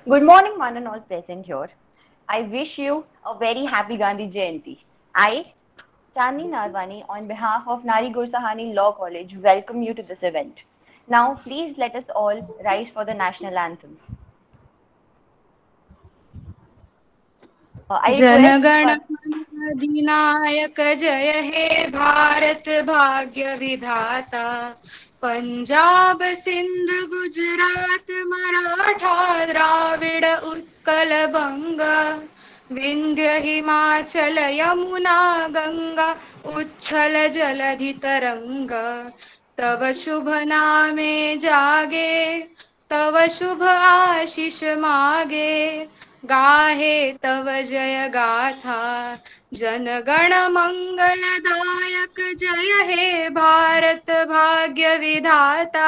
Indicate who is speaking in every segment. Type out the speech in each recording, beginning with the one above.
Speaker 1: Good morning, one and all present here. I wish you a very happy Gandhi Jayanti. I, Chandni Narwani, on behalf of Nari Gursahani Law College, welcome you to this event. Now, please let us all rise for the national anthem. I request
Speaker 2: Jana Gana
Speaker 1: for
Speaker 2: मन अधिनायक जय हे भारत भाग्य विधाता पंजाब सिंध गुजरात मराठा द्राविड उत्कल बंगा विंध्य हिमाचल यमुना गंगा उच्छल जलधि तरंगा तव शुभ नामे जागे तव शुभ आशीष मागे गाहे तव जय गाथा जनगण मंगलदायक जय हे भारत भाग्य विधाता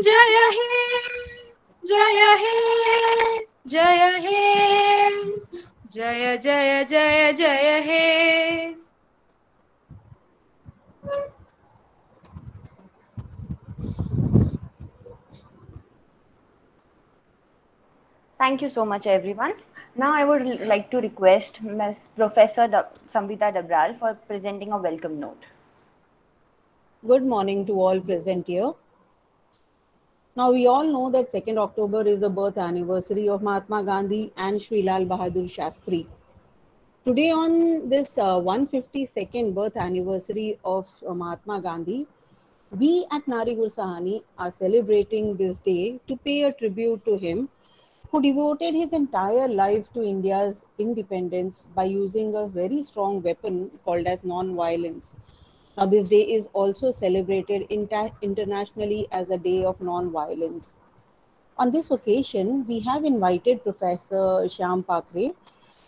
Speaker 2: जय हे जय हे जय हे जय जय जय जय हे.
Speaker 1: thank you so much, everyone. Now, I would like to request Ms. Professor Samvita Dabral for presenting a welcome note.
Speaker 3: Good morning to all present here. Now, we all know that 2nd October is the birth anniversary of Mahatma Gandhi and Sri Lal Bahadur Shastri. Today, on this 152nd birth anniversary of Mahatma Gandhi, we at Nari Gursahani are celebrating this day to pay a tribute to him, who devoted his entire life to India's independence by using a very strong weapon called as non-violence. Now, this day is also celebrated internationally as a day of non-violence. On this occasion, we have invited Professor Shyam Pakre,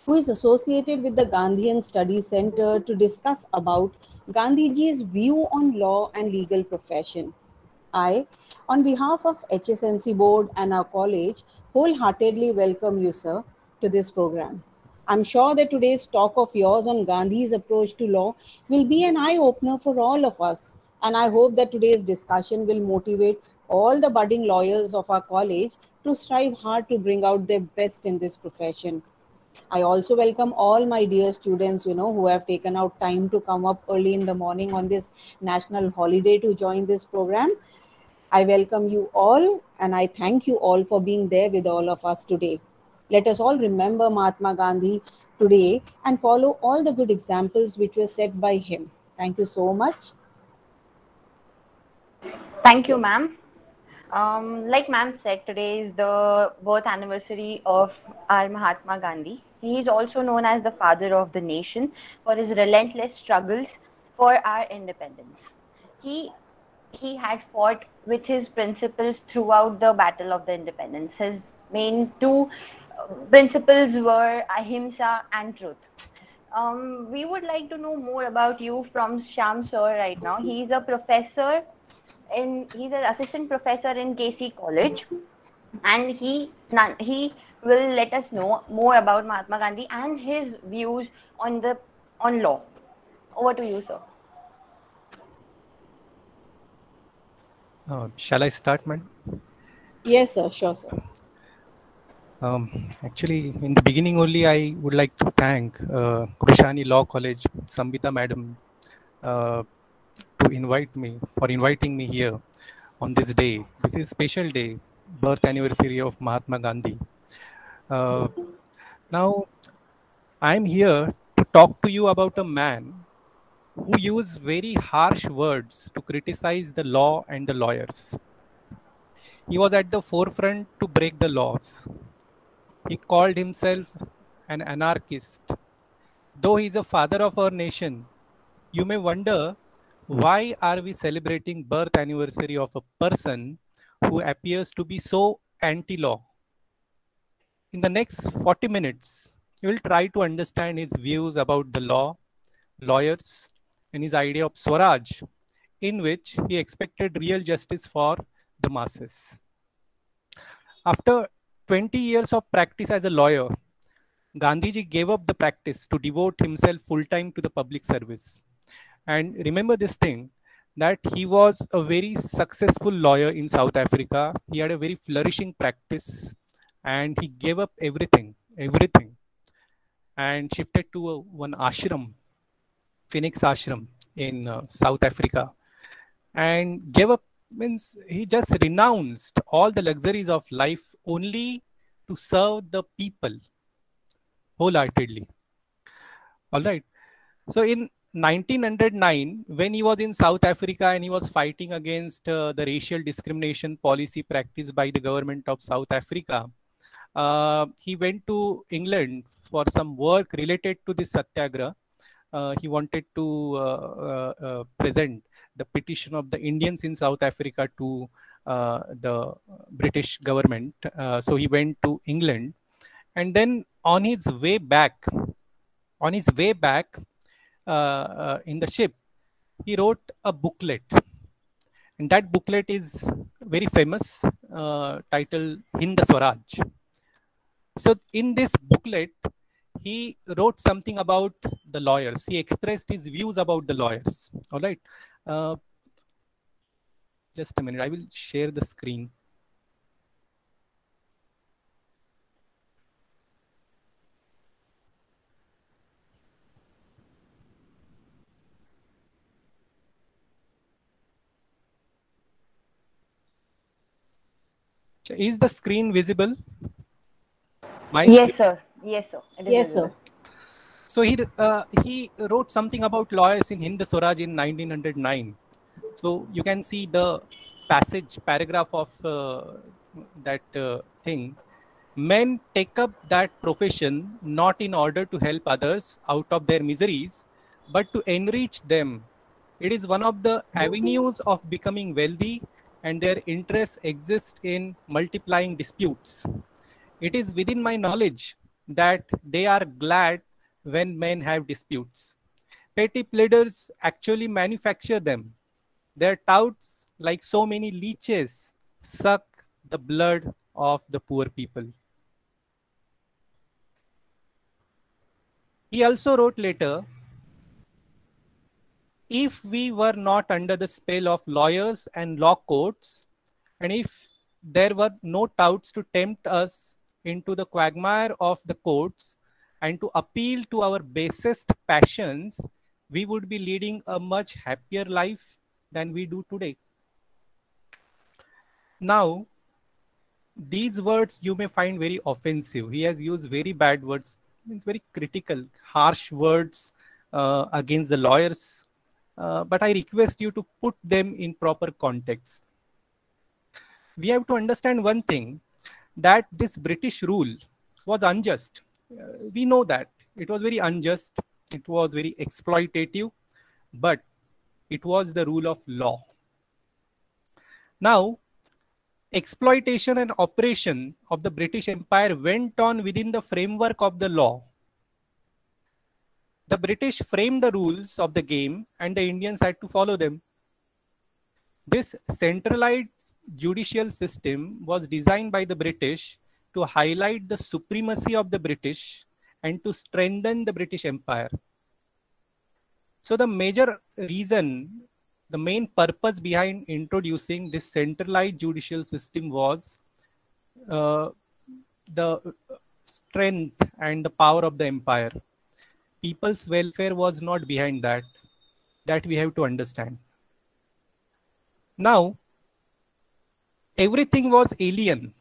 Speaker 3: who is associated with the Gandhian Studies Center, to discuss about Gandhiji's view on law and legal profession. I, on behalf of HSNC board and our college, wholeheartedly welcome you, sir, to this program. I'm sure that today's talk of yours on Gandhi's approach to law will be an eye-opener for all of us. And I hope that today's discussion will motivate all the budding lawyers of our college to strive hard to bring out their best in this profession. I also welcome all my dear students, who have taken out time to come up early in the morning on this national holiday to join this program. I welcome you all and I thank you all for being there with all of us today. Let us all remember Mahatma Gandhi today and follow all the good examples which were set by him. Thank you so much.
Speaker 1: Thank you,
Speaker 3: Yes.
Speaker 1: ma'am. Like ma'am said, today is the birth anniversary of our Mahatma Gandhi. He is also known as the father of the nation for his relentless struggles for our independence. He he had fought with his principles throughout the battle of the independence. His main two principles were ahimsa and truth. We would like to know more about you from Sham sir right now. He's a professor he's an assistant professor in KC College, and he will let us know more about Mahatma Gandhi and his views on law. Over to you, sir.
Speaker 4: Shall I start, madam?
Speaker 3: Yes, sir. Sure, sir.
Speaker 4: Actually, in the beginning only, I would like to thank Krushani Law College, Sambita madam, to inviting me here on this day. This is special day, birth anniversary of Mahatma Gandhi. Now, I'm here to talk to you about a man who used very harsh words to criticize the law and the lawyers. He was at the forefront to break the laws. He called himself an anarchist. Though he is a father of our nation, you may wonder, why are we celebrating birth anniversary of a person who appears to be so anti-law? In the next 40 minutes, you will try to understand his views about the law, lawyers, and his idea of Swaraj, in which he expected real justice for the masses. After 20 years of practice as a lawyer, Gandhiji gave up the practice to devote himself full-time to the public service. And remember this thing, that he was a very successful lawyer in South Africa. He had a very flourishing practice. and he gave up everything, and shifted to one ashram, Phoenix Ashram in South Africa, and gave up, means he just renounced all the luxuries of life only to serve the people wholeheartedly. All right. So in 1909, when he was in South Africa and he was fighting against the racial discrimination policy practiced by the government of South Africa, he went to England for some work related to this satyagraha. He wanted to present the petition of the Indians in South Africa to the British government. So he went to England, and then on his way back, in the ship, he wrote a booklet, and that booklet is very famous, titled Hind Swaraj. So in this booklet, he wrote something about the lawyers. He expressed his views about the lawyers. All right. Just a minute. I will share the screen. Is the screen visible?
Speaker 1: Yes, sir. Yes, sir. It is
Speaker 3: Yes,
Speaker 1: visible.
Speaker 3: sir.
Speaker 4: So he wrote something about lawyers in Hind Swaraj in 1909. So you can see the paragraph of that thing. Men take up that profession not in order to help others out of their miseries, but to enrich them. It is one of the avenues of becoming wealthy, and their interests exist in multiplying disputes. It is within my knowledge that they are glad when men have disputes. Petty pleaders actually manufacture them. Their touts, like so many leeches, suck the blood of the poor people. He also wrote later, if we were not under the spell of lawyers and law courts, and if there were no touts to tempt us into the quagmire of the courts and to appeal to our basest passions, we would be leading a much happier life than we do today. Now, these words you may find very offensive. He has used very bad words, means very critical, harsh words against the lawyers. But I request you to put them in proper context. We have to understand one thing, that this British rule was unjust. We know that it was very unjust. It was very exploitative, but it was the rule of law. Now, exploitation and oppression of the British Empire went on within the framework of the law. The British framed the rules of the game, and the Indians had to follow them. This centralized judicial system was designed by the British to highlight the supremacy of the British and to strengthen the British Empire. So the major reason, the main purpose behind introducing this centralized judicial system was the strength and the power of the empire. People's welfare was not behind that. That we have to understand. Now, everything was alien,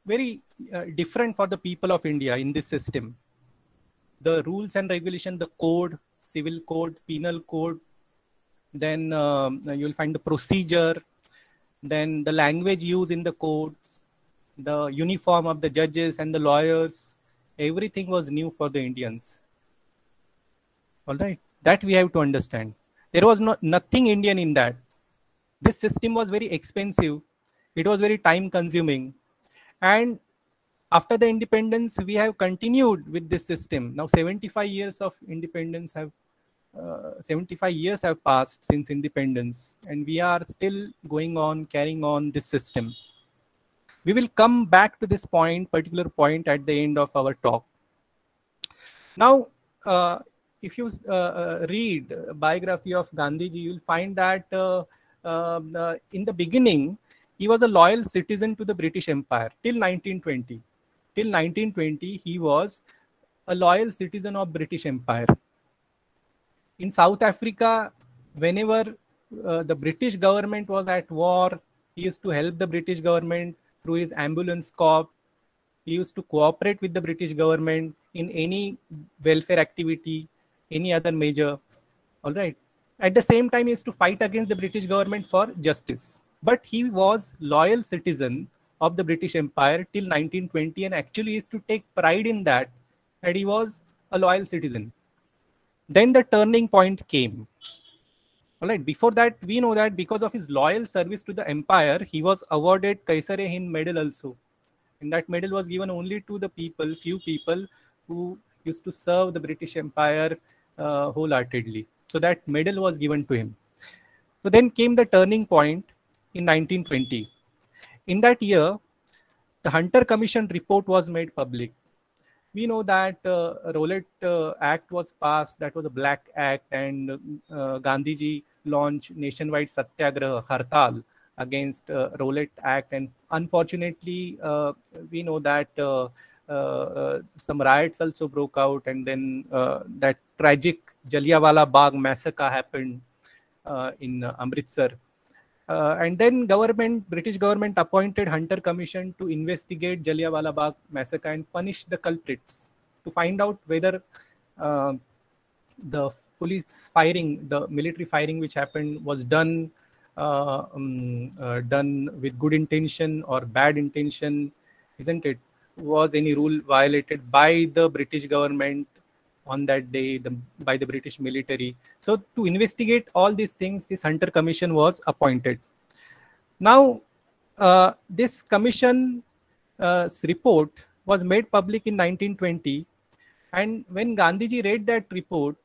Speaker 4: very different for the people of India in this system. The rules and regulation, the code, civil code, penal code, then you'll find the procedure, then the language used in the courts, the uniform of the judges and the lawyers, everything was new for the Indians. All right, that we have to understand. There was nothing Indian in that. This system was very expensive. It was very time consuming. And after the independence, we have continued with this system. Now 75 years of independence have 75 years have passed since independence, and we are still going on, carrying on this system. We will come back to this particular point at the end of our talk. Now, if you read a biography of Gandhiji, you will find that in the beginning, he was a loyal citizen to the British Empire till 1920. till 1920, he was a loyal citizen of British Empire. In South Africa, whenever the British government was at war, he used to help the British government through his ambulance corps. He used to cooperate with the British government in any welfare activity, any other measure. All right. At the same time, he used to fight against the British government for justice. But he was loyal citizen of the British Empire till 1920, and actually used to take pride in that he was a loyal citizen. Then the turning point came. All right. Before that, we know that because of his loyal service to the empire, he was awarded Kaisar-e-Hind medal also. And that medal was given only to the people, few people who used to serve the British Empire wholeheartedly. So that medal was given to him. So then came the turning point in 1920. In that year, the Hunter Commission report was made public. We know that Rowlatt Act was passed. That was a black act, and Gandhiji launched nationwide Satyagraha Hartal against Rowlatt Act. And unfortunately, we know that some riots also broke out, and then that tragic Jallianwala Bagh massacre happened in Amritsar. And then British government appointed Hunter Commission to investigate Jallianwala Bagh massacre and punish the culprits, to find out whether the police firing, the military firing which happened, was done with good intention or bad intention, isn't it? Was any rule violated by the British government on that day, by the British military? So to investigate all these things, this Hunter Commission was appointed. Now, this commission's report was made public in 1920. And when Gandhiji read that report,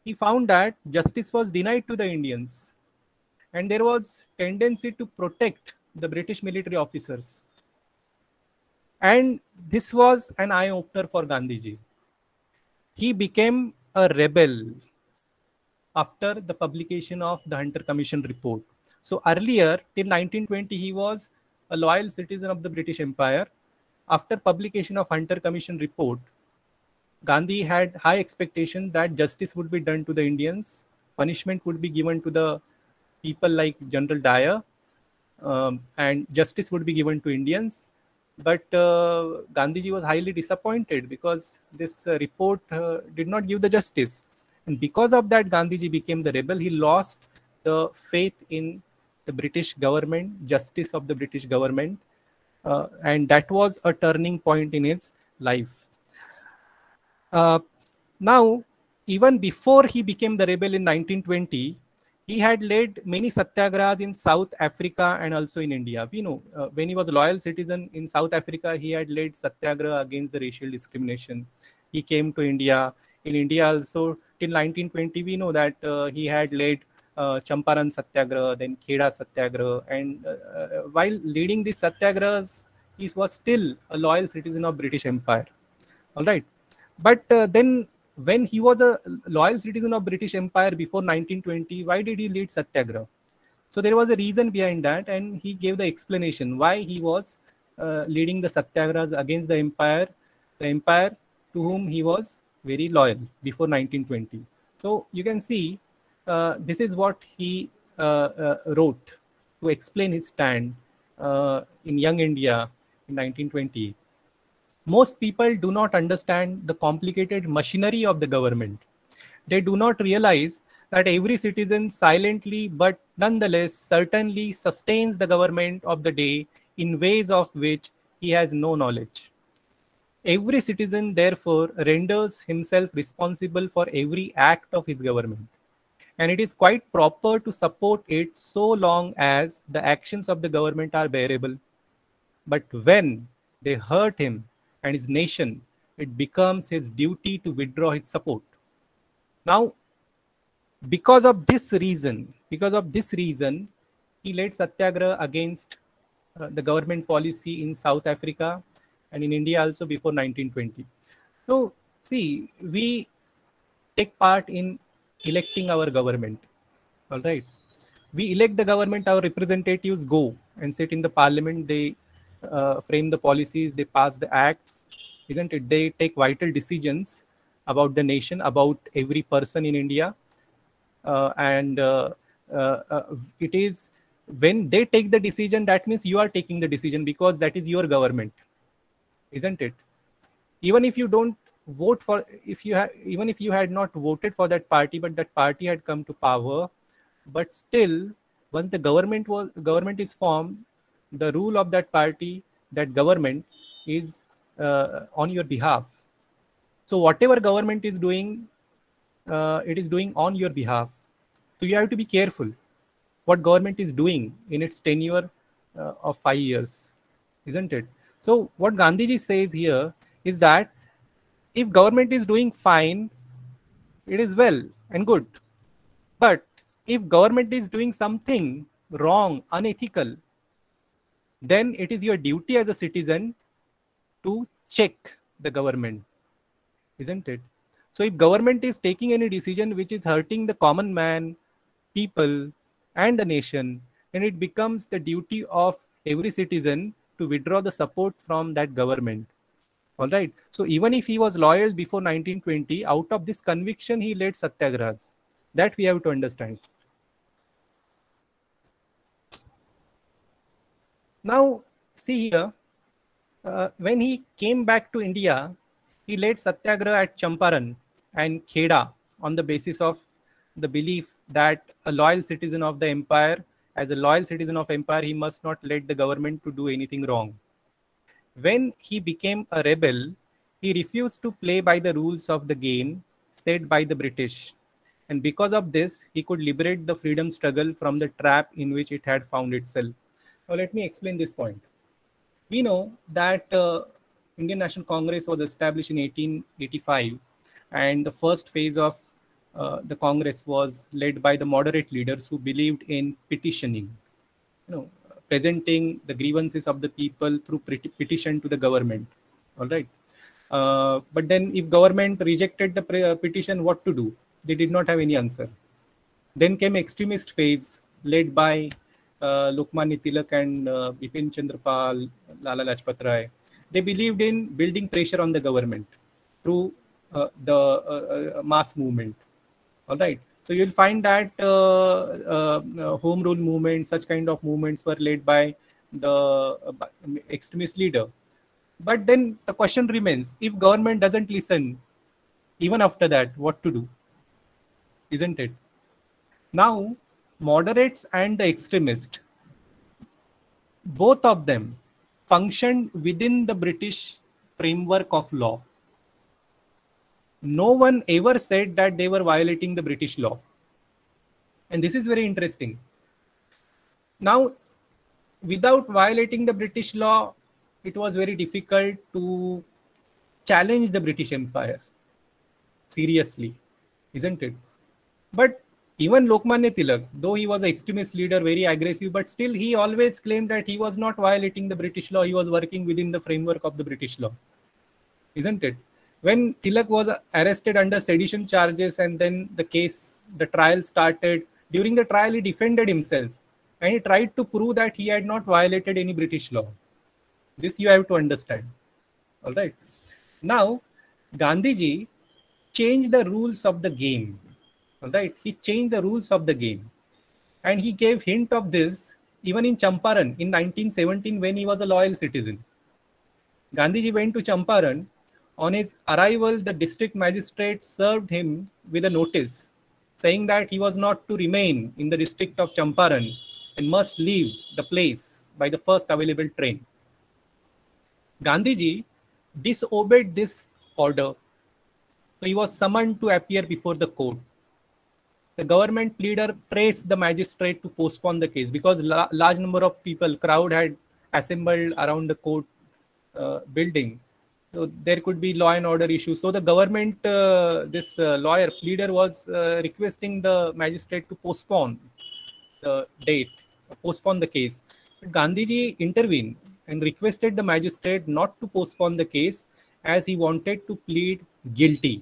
Speaker 4: he found that justice was denied to the Indians. And there was tendency to protect the British military officers. And this was an eye-opener for Gandhiji. He became a rebel after the publication of the Hunter Commission report. So earlier, till 1920, he was a loyal citizen of the British Empire. After publication of Hunter Commission report, Gandhi had high expectation that justice would be done to the Indians, punishment would be given to the people like General Dyer, and justice would be given to Indians. But Gandhiji was highly disappointed because this report did not give the justice. And because of that, Gandhiji became the rebel. He lost the faith in the British government, justice of the British government. And that was a turning point in his life. Now, even before he became the rebel in 1920, he had led many satyagrahas in South Africa and also in India. We know when he was a loyal citizen in South Africa, he had led satyagraha against the racial discrimination. He came to India. In India also, till 1920, we know that he had led Champaran Satyagraha, then Kheda Satyagraha. And while leading these satyagrahas, he was still a loyal citizen of British Empire. All right. But then when he was a loyal citizen of British Empire before 1920, why did he lead Satyagraha? So there was a reason behind that, and he gave the explanation why he was leading the Satyagrahas against the empire to whom he was very loyal before 1920. So you can see this is what he wrote to explain his stand in Young India in 1920. Most people do not understand the complicated machinery of the government. They do not realize that every citizen silently but nonetheless certainly sustains the government of the day in ways of which he has no knowledge. Every citizen therefore renders himself responsible for every act of his government. And it is quite proper to support it so long as the actions of the government are bearable. But when they hurt him and his nation, it becomes his duty to withdraw his support. Now, because of this reason, he led Satyagraha against the government policy in South Africa and in India also before 1920. So, see, we take part in electing our government. All right. We elect the government, our representatives go and sit in the parliament. They frame the policies, they pass the acts, isn't it? They take vital decisions about the nation, about every person in India. And it is when they take the decision, that means you are taking the decision because that is your government, isn't it? Even if you don't vote for, even if you had not voted for that party, but that party had come to power, but still, once the government is formed, the rule of that party, that government is on your behalf. So whatever government is doing, it is doing on your behalf. So you have to be careful what government is doing in its tenure of 5 years, isn't it? So what Gandhiji says here is that if government is doing fine, it is well and good. But if government is doing something wrong, unethical, then it is your duty as a citizen to check the government, isn't it? So if government is taking any decision which is hurting the common man, people, and the nation, then it becomes the duty of every citizen to withdraw the support from that government. All right. So even if he was loyal before 1920, out of this conviction, he led satyagrahas. That we have to understand. Now, see here, when he came back to India, he led satyagraha at Champaran and Kheda on the basis of the belief that a loyal citizen of the empire, as a loyal citizen of empire, he must not let the government to do anything wrong. When he became a rebel, he refused to play by the rules of the game set by the British. And because of this, he could liberate the freedom struggle from the trap in which it had found itself. Now, let me explain this point. We know that Indian National Congress was established in 1885, and the first phase of the Congress was led by the moderate leaders who believed in petitioning, presenting the grievances of the people through petition to the government. All right. But then if government rejected the petition, what to do? They did not have any answer. Then came extremist phase led by Lokmanya Tilak and Bipin Chandra Pal, Lala Lajpat Rai. They believed in building pressure on the government through the mass movement. All right. So you'll find that home rule movement, such kind of movements were led by the extremist leader. But then the question remains, if government doesn't listen, even after that, what to do? Isn't it? Now, moderates and the extremists, both of them functioned within the British framework of law. No one ever said that they were violating the British law. And this is very interesting. Now, without violating the British law, it was very difficult to challenge the British Empire seriously, isn't it? But even Lokmanya Tilak, though he was an extremist leader, very aggressive, but still he always claimed that he was not violating the British law. He was working within the framework of the British law, isn't it? When Tilak was arrested under sedition charges and then the trial started, during the trial he defended himself and he tried to prove that he had not violated any British law. This you have to understand. All right. Now, Gandhiji changed the rules of the game. All right. He changed the rules of the game. And he gave hint of this even in Champaran in 1917 when he was a loyal citizen. Gandhiji went to Champaran. On his arrival, the district magistrate served him with a notice saying that he was not to remain in the district of Champaran and must leave the place by the first available train. Gandhiji disobeyed this order. So he was summoned to appear before the court. The government pleader pressed the magistrate to postpone the case because large number of people, crowd had assembled around the court building. So there could be law and order issues. So the government, this lawyer, pleader was requesting the magistrate to postpone the date, postpone the case. But Gandhiji intervened and requested the magistrate not to postpone the case as he wanted to plead guilty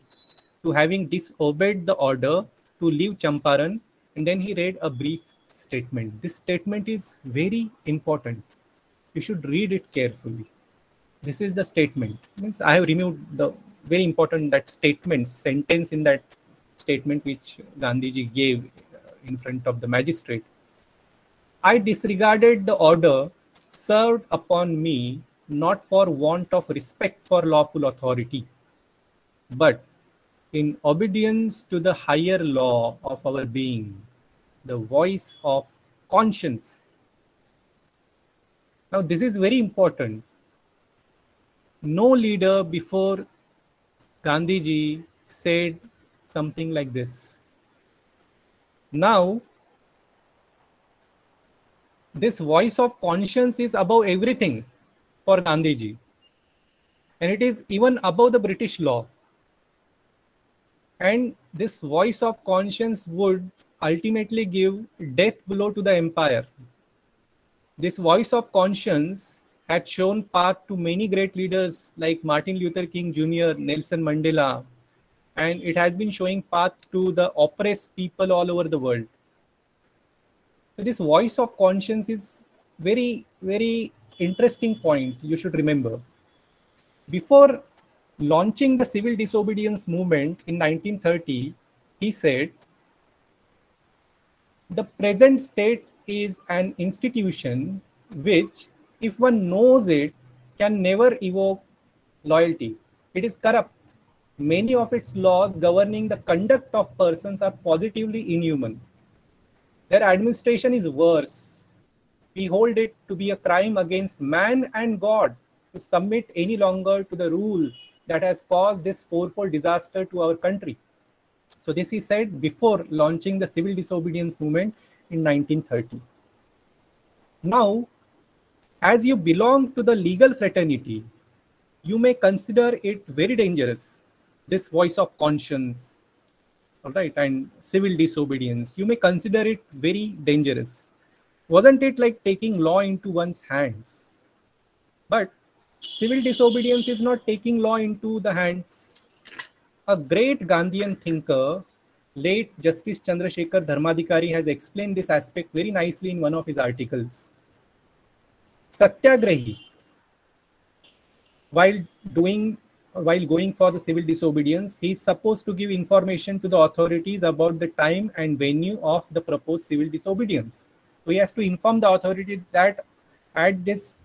Speaker 4: to having disobeyed the order to leave Champaran. And then he read a brief statement. This statement is very important. You should read it carefully. This is the statement. Means I have removed the very important that statement, sentence in that statement which Gandhiji gave in front of the magistrate. I disregarded the order served upon me not for want of respect for lawful authority, but in obedience to the higher law of our being, the voice of conscience. Now, this is very important. No leader before Gandhiji said something like this. Now, this voice of conscience is above everything for Gandhiji. And it is even above the British law. And this voice of conscience would ultimately give death blow to the empire. This voice of conscience had shown path to many great leaders like Martin Luther King Jr., Nelson Mandela, and it has been showing path to the oppressed people all over the world. So this voice of conscience is very, very interesting point you should remember. Before launching the civil disobedience movement in 1930, he said, the present state is an institution which, if one knows it, can never evoke loyalty. It is corrupt. Many of its laws governing the conduct of persons are positively inhuman. Their administration is worse. We hold it to be a crime against man and God to submit any longer to the rule that has caused this fourfold disaster to our country. So this he said before launching the civil disobedience movement in 1930. Now, as you belong to the legal fraternity, you may consider it very dangerous, this voice of conscience, all right, and civil disobedience. You may consider it very dangerous. Wasn't it like taking law into one's hands? But civil disobedience is not taking law into the hands. A great Gandhian thinker, late Justice Chandrasekhar Dharmadhikari, has explained this aspect very nicely in one of his articles. Satyagrahi, while going for the civil disobedience, he is supposed to give information to the authorities about the time and venue of the proposed civil disobedience. So he has to inform the authority that at this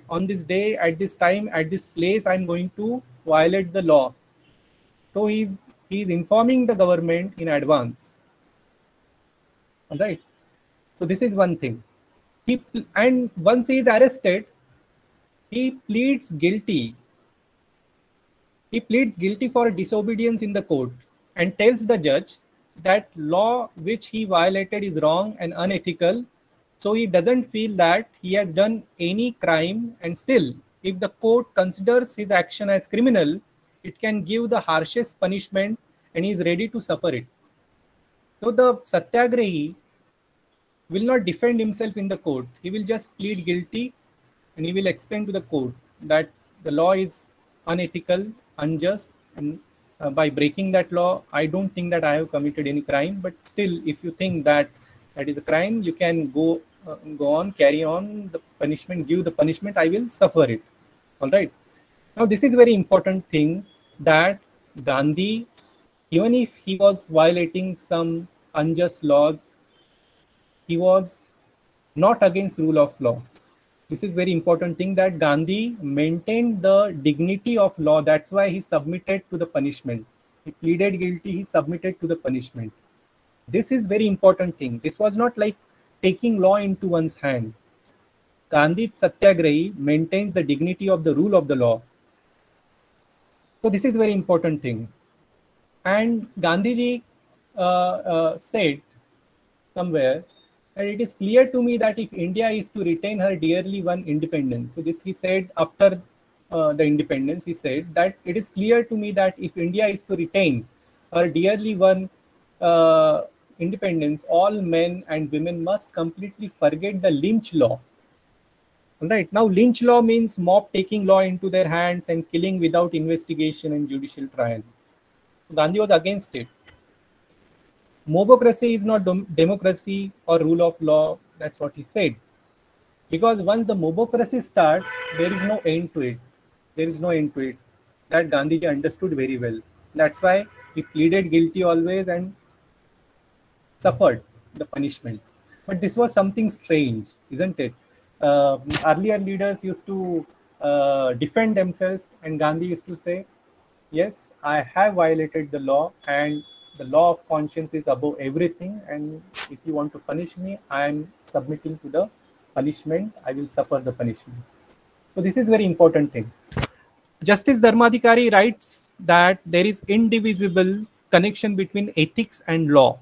Speaker 4: on this day, at this time, at this place, I am going to violate the law. So he's informing the government in advance. All right. So this is one thing. And once he is arrested, he pleads guilty. He pleads guilty for disobedience in the court and tells the judge that law which he violated is wrong and unethical. So he doesn't feel that he has done any crime, and still, if the court considers his action as criminal, it can give the harshest punishment and he is ready to suffer it. So the Satyagrahi will not defend himself in the court. He will just plead guilty and he will explain to the court that the law is unethical, unjust, and by breaking that law, I don't think that I have committed any crime. But still, if you think that that is a crime, you can go on, carry on the punishment, give the punishment, I will suffer it. All right. Now, this is very important thing that Gandhi, even if he was violating some unjust laws, he was not against rule of law. This is very important thing that Gandhi maintained the dignity of law. That's why he submitted to the punishment. He pleaded guilty, he submitted to the punishment. This is very important thing. This was not like taking law into one's hand. Gandhi's Satyagrahi maintains the dignity of the rule of the law. So this is very important thing. And Gandhiji said somewhere that it is clear to me that if India is to retain her dearly won independence, so this he said after the independence, he said that it is clear to me that if India is to retain her dearly won independence, all men and women must completely forget the lynch law. Right now, lynch law means mob taking law into their hands and killing without investigation and judicial trial. Gandhi was against it. Mobocracy is not democracy or rule of law. That's what he said. Because once the mobocracy starts, there is no end to it. There is no end to it. That Gandhiji understood very well. That's why he pleaded guilty always and suffered the punishment. But this was something strange, isn't it? Earlier leaders used to defend themselves, and Gandhi used to say, yes, I have violated the law, and the law of conscience is above everything. And if you want to punish me, I am submitting to the punishment. I will suffer the punishment. So this is very important thing. Justice Dharmadhikari writes that there is indivisible connection between ethics and law.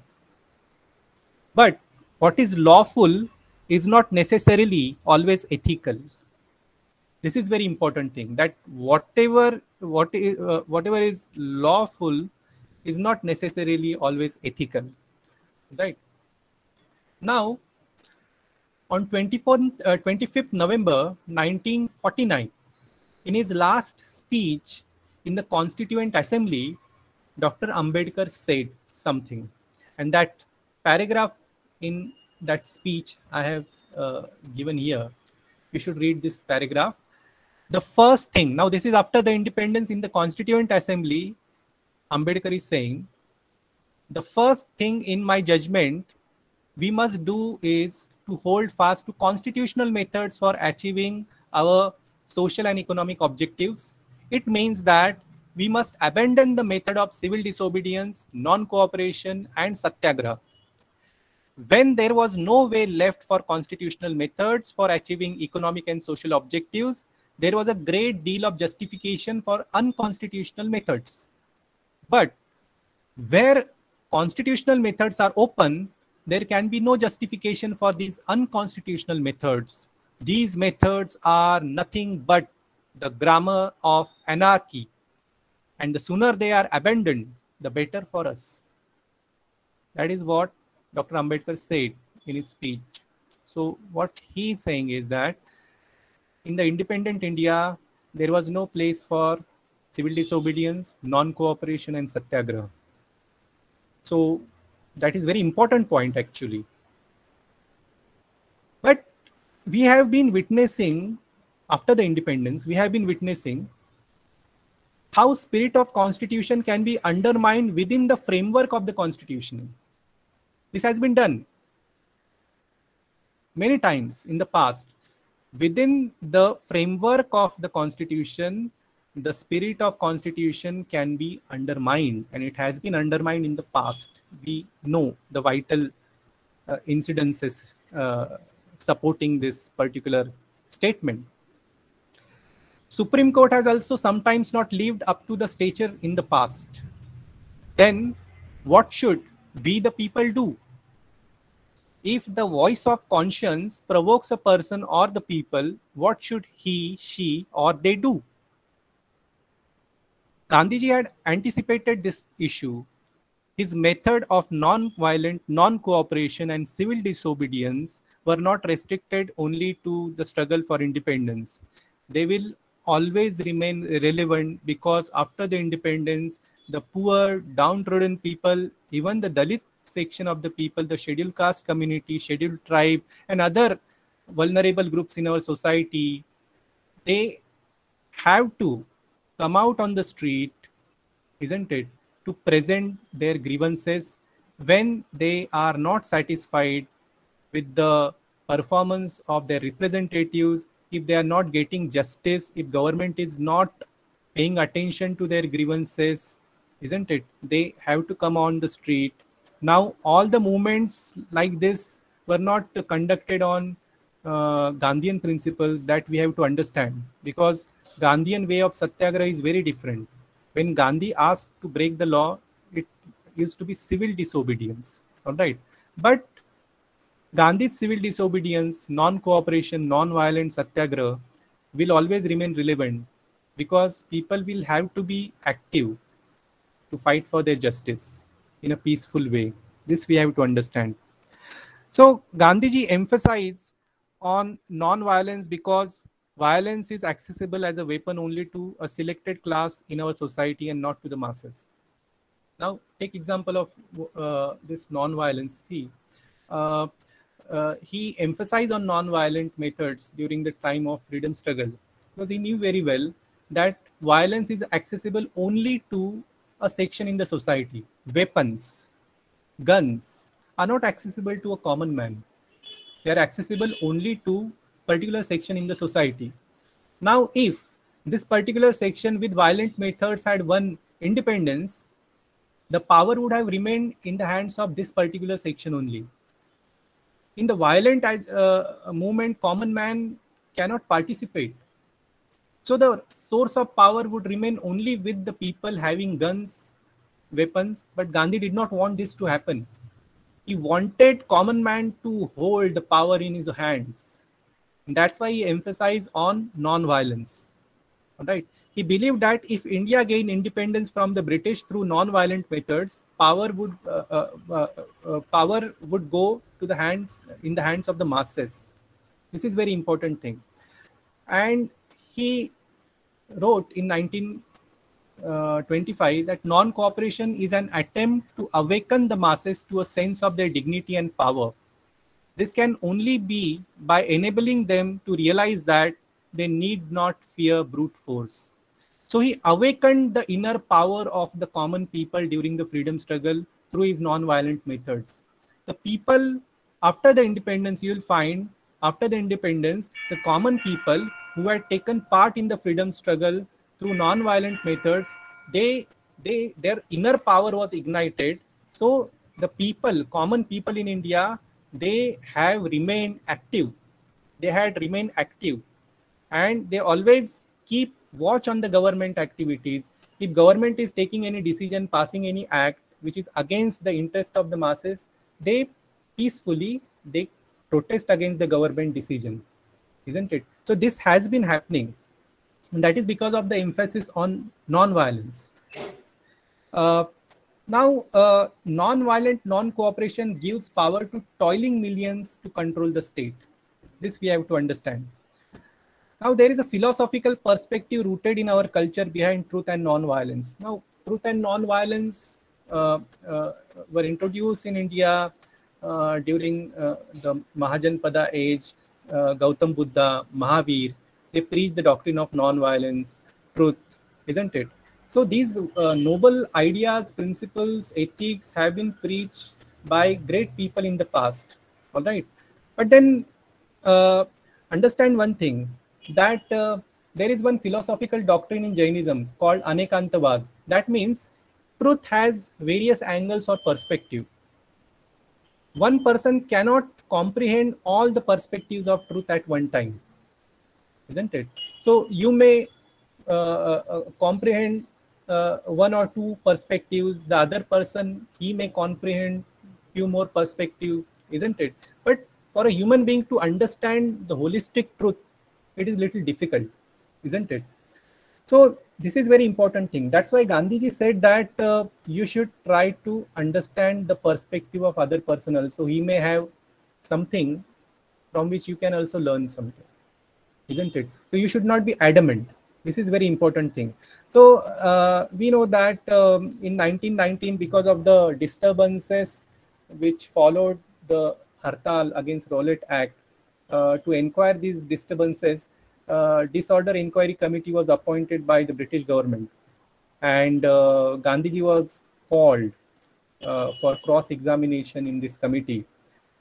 Speaker 4: But what is lawful is not necessarily always ethical. This is very important thing, that whatever is lawful is not necessarily always ethical, right? Now, on 25th November 1949, in his last speech in the Constituent Assembly, Dr. Ambedkar said something, and that paragraph in that speech I have given here. You should read this paragraph. The first thing, now this is after the independence, in the Constituent Assembly, Ambedkar is saying, the first thing in my judgment we must do is to hold fast to constitutional methods for achieving our social and economic objectives. It means that we must abandon the method of civil disobedience, non-cooperation, and satyagraha. When there was no way left for constitutional methods for achieving economic and social objectives, there was a great deal of justification for unconstitutional methods. But where constitutional methods are open, there can be no justification for these unconstitutional methods. These methods are nothing but the grammar of anarchy. And the sooner they are abandoned, the better for us. That is what Dr. Ambedkar said in his speech. So what he is saying is that in the independent India, there was no place for civil disobedience, non-cooperation, and satyagraha. So that is very important point actually. But we have been witnessing, after the independence, we have been witnessing how spirit of constitution can be undermined within the framework of the constitution. This has been done many times in the past. Within the framework of the constitution, the spirit of constitution can be undermined, and it has been undermined in the past. We know the vital incidences supporting this particular statement. Supreme Court has also sometimes not lived up to the stature in the past. Then what should we the people do? If the voice of conscience provokes a person or the people, what should he, she, or they do? Gandhiji had anticipated this issue. His method of non-violent, non-cooperation and civil disobedience were not restricted only to the struggle for independence. They will always remain relevant because after the independence, the poor, downtrodden people, even the Dalit section of the people, the scheduled caste community, scheduled tribe, and other vulnerable groups in our society, they have to come out on the street, isn't it, to present their grievances when they are not satisfied with the performance of their representatives, if they are not getting justice, if government is not paying attention to their grievances, isn't it? They have to come on the street. Now, all the movements like this were not conducted on Gandhian principles, that we have to understand, because Gandhian way of satyagraha is very different. When Gandhi asked to break the law, it used to be civil disobedience, all right? But Gandhi's civil disobedience, non-cooperation, non-violent satyagraha will always remain relevant because people will have to be active to fight for their justice in a peaceful way. This we have to understand. So Gandhiji emphasized on non-violence because violence is accessible as a weapon only to a selected class in our society and not to the masses. Now take example of this non-violence. See, he emphasized on non-violent methods during the time of freedom struggle, because he knew very well that violence is accessible only to a section in the society. Weapons, guns are not accessible to a common man. They are accessible only to particular section in the society. Now, if this particular section with violent methods had won independence, the power would have remained in the hands of this particular section only. In the violent movement, common man cannot participate. So the source of power would remain only with the people having guns, weapons, but Gandhi did not want this to happen. He wanted common man to hold the power in his hands. And that's why he emphasized on non-violence. All right. He believed that if India gained independence from the British through non-violent methods, power would go to the hands of the masses. This is very important thing. And he wrote in 1925 that non-cooperation is an attempt to awaken the masses to a sense of their dignity and power. This can only be by enabling them to realize that they need not fear brute force. So he awakened the inner power of the common people during the freedom struggle through his non-violent methods. The people, after the independence, you will find, after the independence, the common people who had taken part in the freedom struggle through non-violent methods, their inner power was ignited. So the people, common people in India, they have remained active. They had remained active, and they always keep watch on the government activities. If government is taking any decision, passing any act which is against the interest of the masses, they peacefully protest against the government decision, isn't it? So this has been happening, and that is because of the emphasis on non-violence. Now, non-violent non-cooperation gives power to toiling millions to control the state. This we have to understand. Now, there is a philosophical perspective rooted in our culture behind truth and non-violence. Now, truth and non-violence were introduced in India during the Mahajanpada age. Gautam Buddha, Mahavir, they preached the doctrine of non-violence, truth, isn't it? So these noble ideas, principles, ethics have been preached by great people in the past, all right? But then understand one thing, that there is one philosophical doctrine in Jainism called Anekantavad. That means truth has various angles or perspective. One person cannot comprehend all the perspectives of truth at one time, isn't it? So you may comprehend one or two perspectives, the other person, he may comprehend few more perspectives, isn't it? But for a human being to understand the holistic truth, it is little difficult, isn't it? So this is very important thing. That's why Gandhiji said that you should try to understand the perspective of other person also. He may have something from which you can also learn something, isn't it? So you should not be adamant. This is very important thing. So we know that in 1919, because of the disturbances which followed the Hartal against Rowlatt Act, to inquire these disturbances, Disorder Inquiry Committee was appointed by the British government, and Gandhiji was called for cross-examination in this committee,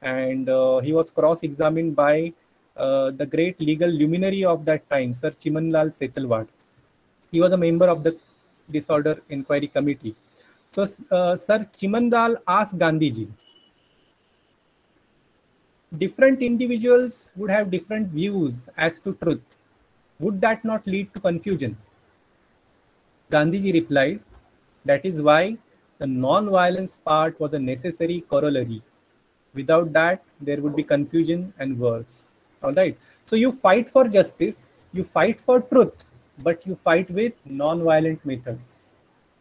Speaker 4: and he was cross-examined by the great legal luminary of that time, Sir Chimanlal Setalvad. He was a member of the Disorder Inquiry Committee. So Sir Chimanlal asked Gandhiji, different individuals would have different views as to truth. Would that not lead to confusion? Gandhiji replied, that is why the non-violence part was a necessary corollary. Without that, there would be confusion and worse. All right. So you fight for justice, you fight for truth, but you fight with non-violent methods.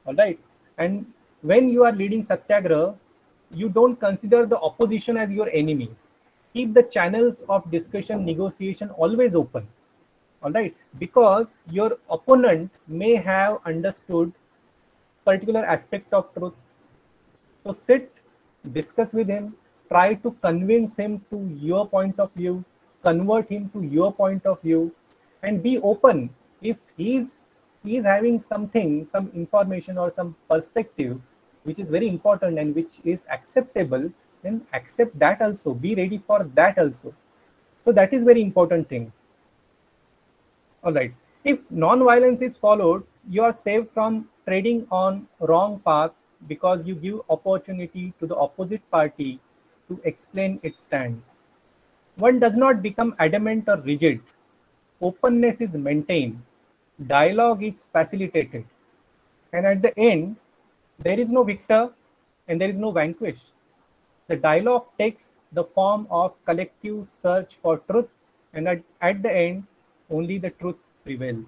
Speaker 4: All right. And when you are leading Satyagraha, you don't consider the opposition as your enemy. Keep the channels of discussion, negotiation always open. All right. Because your opponent may have understood particular aspect of truth. So sit, discuss with him, try to convince him to your point of view, convert him to your point of view, and be open. If he's having something, some information or some perspective which is very important and which is acceptable, then accept that also, be ready for that also. So that is very important thing. All right, if non-violence is followed, you are saved from treading on wrong path, because you give opportunity to the opposite party to explain its stand. One does not become adamant or rigid. Openness is maintained, dialogue is facilitated, and at the end, there is no victor and there is no vanquish. The dialogue takes the form of collective search for truth, and at the end, only the truth prevails.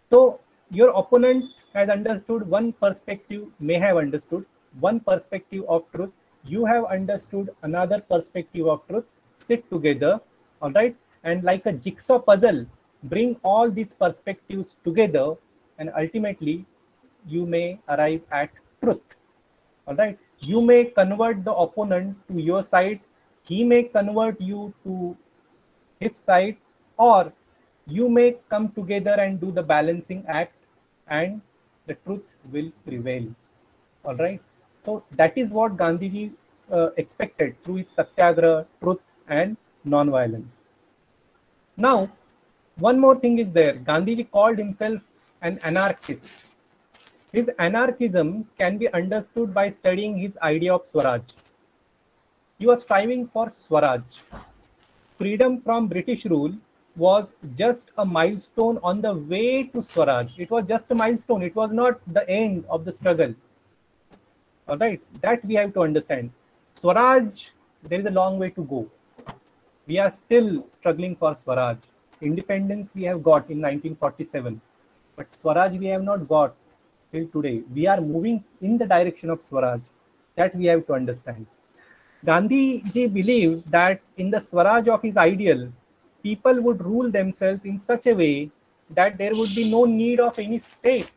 Speaker 4: So your opponent has understood one perspective, may have understood one perspective of truth. You have understood another perspective of truth. Sit together, all right, and like a jigsaw puzzle, bring all these perspectives together, and ultimately you may arrive at truth. All right, you may convert the opponent to your side, he may convert you to his side, or you may come together and do the balancing act, and the truth will prevail. All right, so that is what Gandhiji expected through his satyagraha, truth and non-violence. Now, one more thing is there. Gandhiji called himself an anarchist. His anarchism can be understood by studying his idea of Swaraj. He was striving for Swaraj. Freedom from British rule was just a milestone on the way to Swaraj. It was just a milestone. It was not the end of the struggle. All right, that we have to understand. Swaraj, there is a long way to go. We are still struggling for Swaraj. Independence we have got in 1947, but Swaraj we have not got till today. We are moving in the direction of Swaraj. That we have to understand. Gandhiji believed that in the Swaraj of his ideal, people would rule themselves in such a way that there would be no need of any state.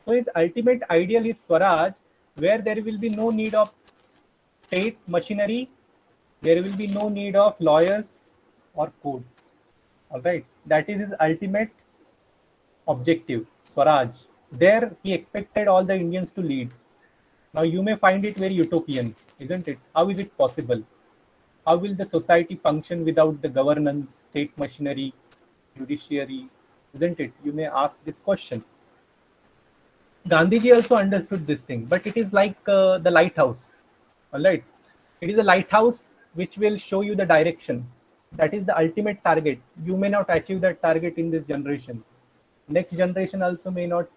Speaker 4: So his ultimate ideal is Swaraj, where there will be no need of state machinery, there will be no need of lawyers or courts. All right, that is his ultimate objective, Swaraj. There he expected all the Indians to lead. Now you may find it very utopian, isn't it? How is it possible? How will the society function without the governance, state machinery, judiciary, isn't it? You may ask this question. Gandhiji also understood this thing, but it is like the lighthouse. All right, it is a lighthouse which will show you the direction. That is the ultimate target. You may not achieve that target in this generation. Next generation also may not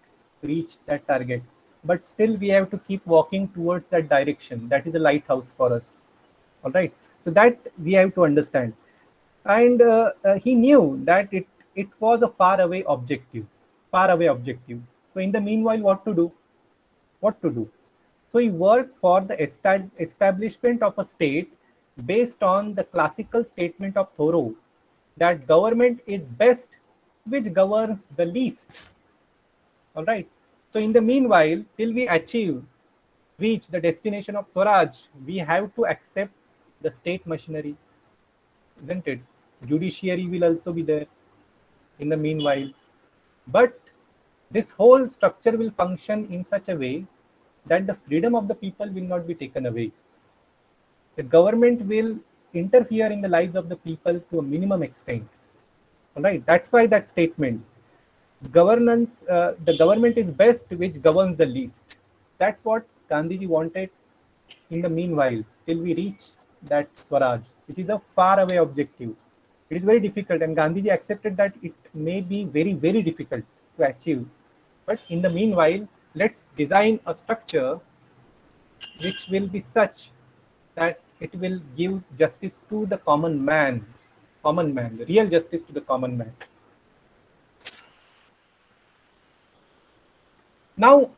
Speaker 4: reach that target, but still we have to keep walking towards that direction. That is a lighthouse for us. All right, so that we have to understand. And he knew that it was a far away objective. So in the meanwhile, what to do? So he worked for the establishment of a state based on the classical statement of Thoreau that government is best which governs the least. All right. So in the meanwhile, till we reach the destination of Swaraj, we have to accept the state machinery, isn't it? Judiciary will also be there in the meanwhile. But this whole structure will function in such a way that the freedom of the people will not be taken away. The government will interfere in the lives of the people to a minimum extent. All right, that's why that statement, governance, the government is best which governs the least. That's what Gandhiji wanted in the meanwhile, till we reach that Swaraj, which is a far away objective. It is very difficult, and Gandhiji accepted that it may be very, very difficult to achieve. But in the meanwhile, let's design a structure which will be such that it will give justice to the common man, the real justice to the common man. Now,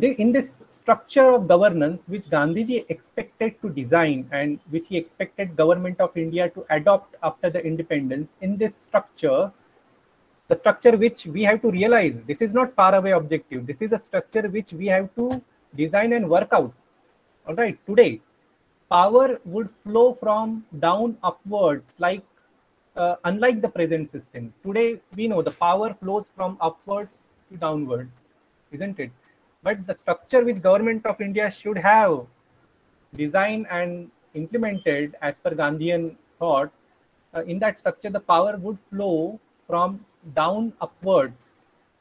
Speaker 4: in this structure of governance, which Gandhiji expected to design and which he expected government of India to adopt after the independence, in this structure, the structure which we have to realize, this is not far away objective. This is a structure which we have to design and work out. All right, today. power would flow from down upwards, like unlike the present system. Today, we know the power flows from upwards to downwards, isn't it? But the structure which Government of India should have designed and implemented as per Gandhian thought, in that structure, the power would flow from down upwards.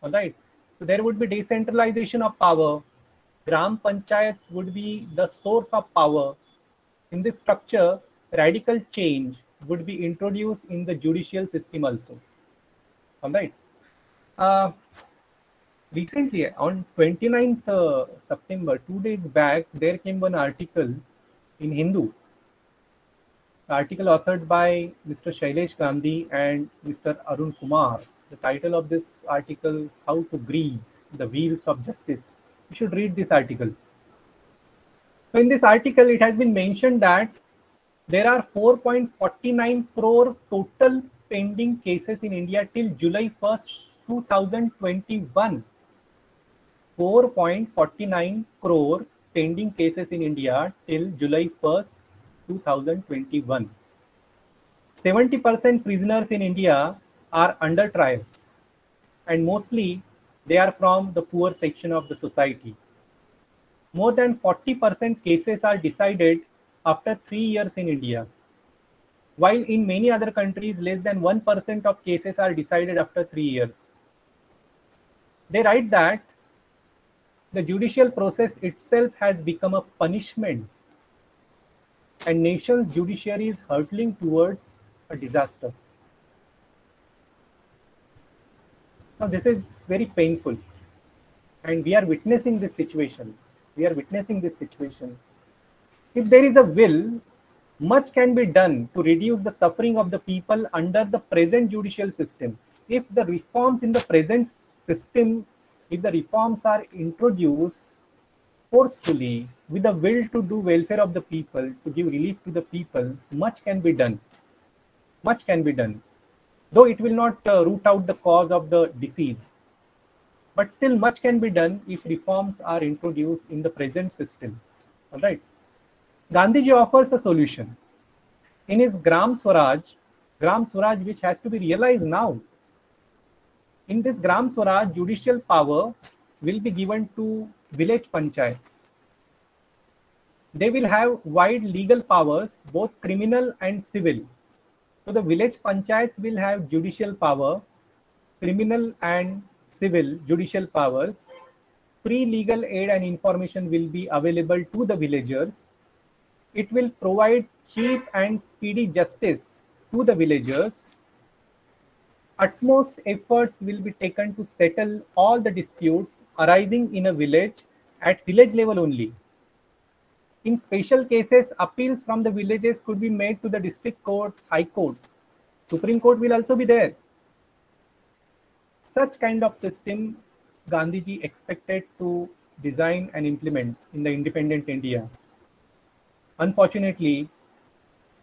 Speaker 4: All right. So there would be decentralization of power. Gram panchayats would be the source of power. In this structure, radical change would be introduced in the judicial system also. All right. Recently, on 29th September, 2 days back, there came one article in Hindu. Article authored by Mr. Shailesh Gandhi and Mr. Arun Kumar. The title of this article, How to Grease the Wheels of Justice. You should read this article. So in this article, it has been mentioned that there are 4.49 crore total pending cases in India till July 1st, 2021. 4.49 crore pending cases in India till July 1st, 2021. 70% prisoners in India are under trials, and mostly they are from the poor section of the society. More than 40% cases are decided after 3 years in India, while in many other countries, less than 1% of cases are decided after 3 years. They write that the judicial process itself has become a punishment, and nation's judiciary is hurtling towards a disaster. Now, this is very painful, and we are witnessing this situation. If there is a will, much can be done to reduce the suffering of the people under the present judicial system. If the reforms in the present system, if the reforms are introduced forcefully with the will to do welfare of the people, to give relief to the people, much can be done. Much can be done. Though it will not root out the cause of the disease. But still much can be done if reforms are introduced in the present system. All right. Gandhiji offers a solution. In his Gram Swaraj, which has to be realized now. In this Gram Swaraj, judicial power will be given to village panchayats. They will have wide legal powers, both criminal and civil. So the village panchayats will have judicial power, criminal and civil judicial powers. Free legal aid and information will be available to the villagers. It will provide cheap and speedy justice to the villagers. Utmost efforts will be taken to settle all the disputes arising in a village at village level only. In special cases, appeals from the villages could be made to the district courts, high courts. Supreme Court will also be there. Such kind of system Gandhiji expected to design and implement in the independent India. Unfortunately,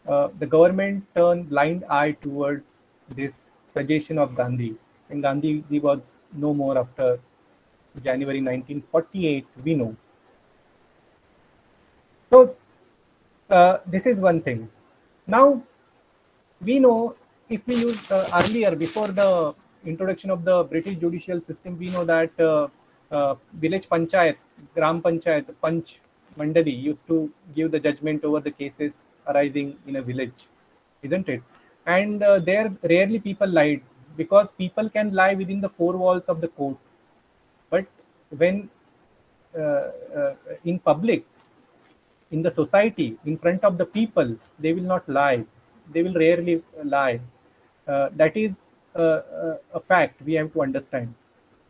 Speaker 4: the government turned blind eye towards this suggestion of Gandhi, and Gandhi was no more after January 1948, we know. So this is one thing. Now we know, if we use earlier, before the introduction of the British judicial system, we know that village panchayat, gram panchayat, panch mandali used to give the judgment over the cases arising in a village, isn't it? And there rarely people lied, because people can lie within the four walls of the court, but when in public, in the society, in front of the people, they will not lie. They will rarely lie. That is a fact we have to understand.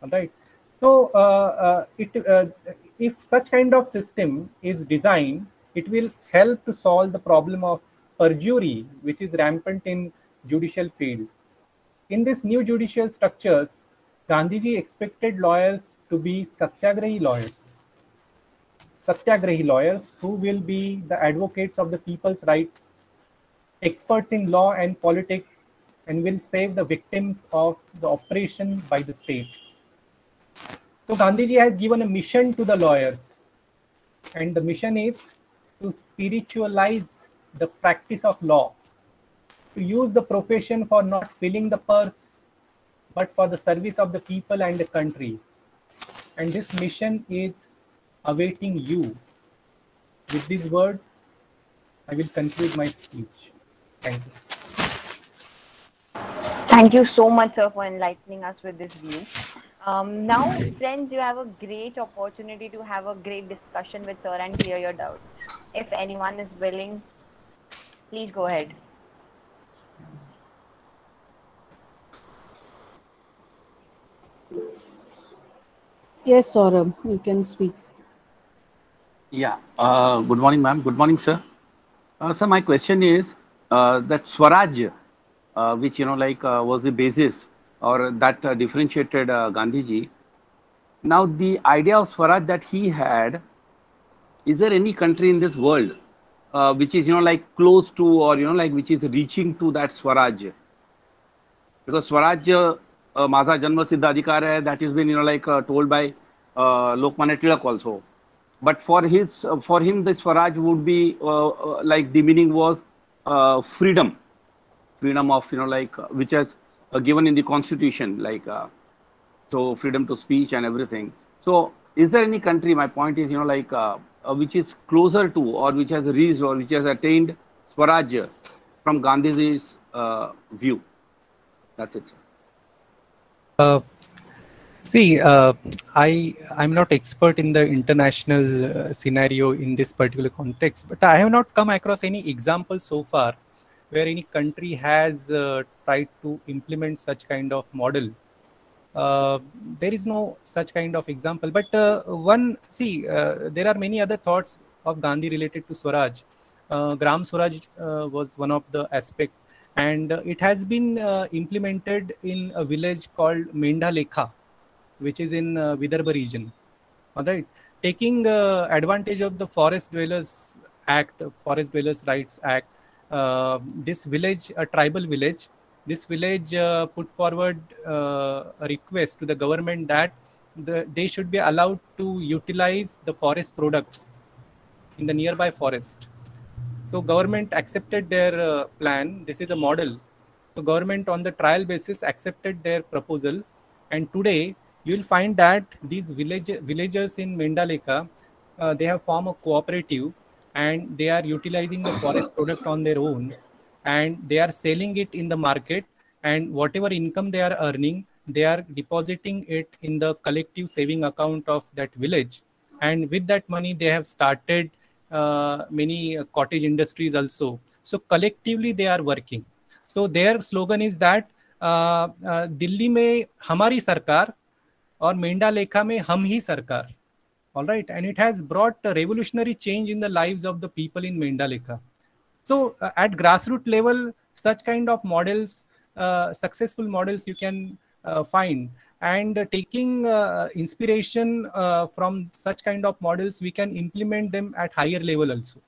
Speaker 4: All right. So if such kind of system is designed, it will help to solve the problem of perjury, which is rampant in judicial field. In this new judicial structures, Gandhiji expected lawyers to be satyagrahi lawyers. Satyagrahi lawyers who will be the advocates of the people's rights, experts in law and politics, and will save the victims of the oppression by the state. So Gandhiji has given a mission to the lawyers, and the mission is to spiritualize the practice of law, to use the profession for not filling the purse, but for the service of the people and the country. And this mission is awaiting you. With these words, I will conclude my speech. Thank you.
Speaker 1: Thank you so much, sir, for enlightening us with this view. Now, friends, you have a great opportunity to have a great discussion with sir and clear your doubts. If anyone is willing, please go ahead.
Speaker 3: Yes, Saurabh, you can speak.
Speaker 5: Yeah. Good morning, ma'am. Good morning, sir. So my question is that Swaraj, which was the basis or that differentiated Gandhiji. Now the idea of Swaraj that he had, is there any country in this world which is close to, or which is reaching to that Swaraj? Because Swaraj, माझा जन्मसिद्ध अधिकार hai, that has been told by Lokmanya Tilak also. But for him, the Swaraj would be the meaning was freedom of which has given in the constitution, so freedom to speech and everything. So is there any country? My point is which is closer to, or which has reached, or which has attained Swaraj from Gandhiji's view. That's it, sir.
Speaker 4: I'm not expert in the international scenario in this particular context, but I have not come across any example so far where any country has tried to implement such kind of model. There is no such kind of example, but there are many other thoughts of Gandhi related to Swaraj. Gram Swaraj was one of the aspects, and it has been implemented in a village called Mendhalekha, which is in Vidarbha region. All right, taking advantage of the Forest Dwellers Act, Forest Dwellers Rights Act. This village, a tribal village, this village put forward a request to the government that they should be allowed to utilize the forest products in the nearby forest. So government accepted their plan. This is a model. So government on the trial basis accepted their proposal, and today you will find that these villagers in Mendhalekha, they have formed a cooperative, and they are utilizing the forest product on their own, and they are selling it in the market, and whatever income they are earning, they are depositing it in the collective saving account of that village. And with that money, they have started many cottage industries also. So collectively they are working. So their slogan is that Delhi में हमारी सरकार और मेंढालेखा में हम ही सरकार. All right, and it has brought a revolutionary change in the lives of the people in Mendhalekha. So at grassroots level, such kind of models, successful models you can find, and taking inspiration from such kind of models, we can implement them at higher level also.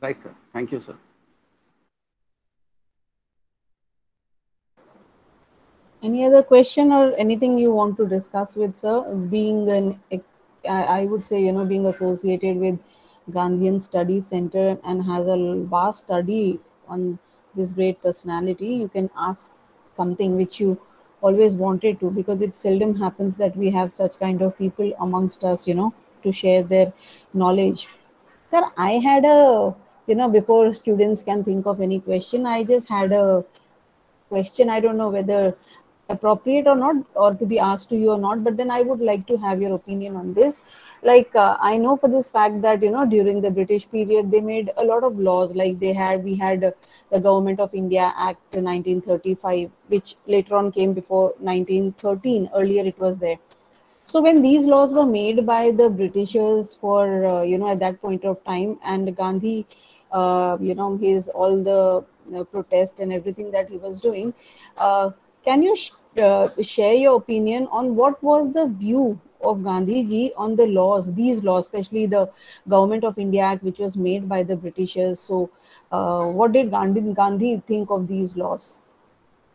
Speaker 5: Right, sir. Thank you, sir.
Speaker 3: Any other question or anything you want to discuss with sir? Being I would say, being associated with Gandhian Study Center and has a vast study on this great personality, you can ask something which you always wanted to, because it seldom happens that we have such kind of people amongst us, to share their knowledge. Sir, I had before students can think of any question, I just had a question. I don't know whether appropriate or not, or to be asked to you or not, but then I would like to have your opinion on this. I know for this fact that during the British period they made a lot of laws. We had the Government of India Act 1935, which later on came before 1913. Earlier it was there. So when these laws were made by the Britishers for at that point of time, and Gandhi, his all the protest and everything that he was doing, can you share your opinion on what was the view of Gandhiji on the laws, these laws, especially the Government of India Act, which was made by the Britishers? So what did Gandhi think of these laws?